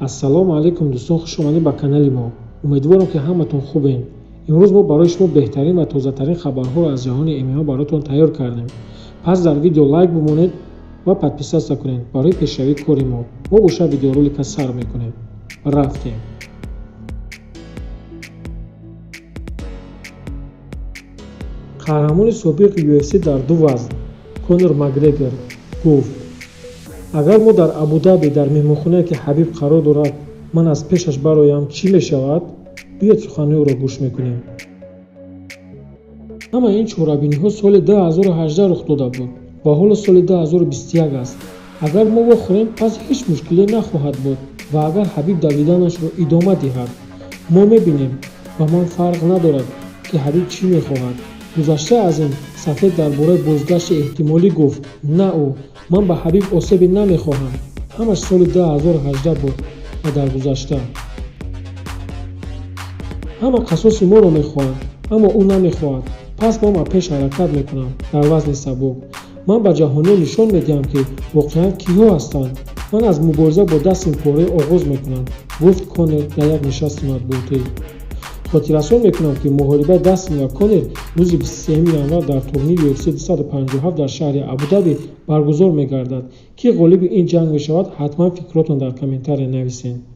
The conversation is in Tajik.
ассалому алайкум дӯстон, хуш омадед ба канали мо. Умедворам ки ҳаматон хубен. имрӯз мо барои шумо беҳтарин ва тозатарин хабарҳоро аз ҷаҳони ММА баротон тайёр кардем. Пас дар видео лайк бимонед ва подписатсия кунед барои пешравии кори мо. Мо боша видеоролика сар мекунем. Рафтем. қаҳрамони собиқи UFC дар ду вазн Конор Макгрегор гуфт: агар мо дар Абу-Даби дар меҳмонхонае ки Ҳабиб қарор дорад ман аз пешаш бароям, чӣ мешавад? Биёед суханҳоеро гӯш мекунем. Ҳамаи ин чорабиниҳо соли 2018 рух дода буд ва ҳоло соли 2021 аст. Агар мо вохӯрем, пас ҳеҷ мушкиле нахоҳад буд ва агар Ҳабиб давиданашро идома диҳад, мо мебинем ва ман фарқ надорад ки Ҳабиб чӣ мехоҳад. Гузашта аз ин, Сафед дар бораи бозгашти эҳтимолӣ гуфт: на ӯ, ман ба Ҳабиб осебе намехоҳам. Ҳамаш соли 2018 буд ва дар гузашта. ҳама қасоси моро мехоҳанд, аммо ӯ намехоҳад. пас ман ба пеш ҳаракат мекунам дар вазни сабук. ман ба ҷаҳониё нишон медиҳам ки воқеан киҳо ҳастанд. ман аз мубориза бо дастин пора оғоз мекунам, гуфт Конор дар як нишасти матбуотӣ. хотиррасон мекунам ки муҳорибаи Дастин ва Конор рӯзи 23 январ дар турнири UFC 257 дар шаҳри Абу-Даби баргузор мегардад. Ки ғолиби ин ҷанг мешавад, ҳатман фикротон дар комментария нависед.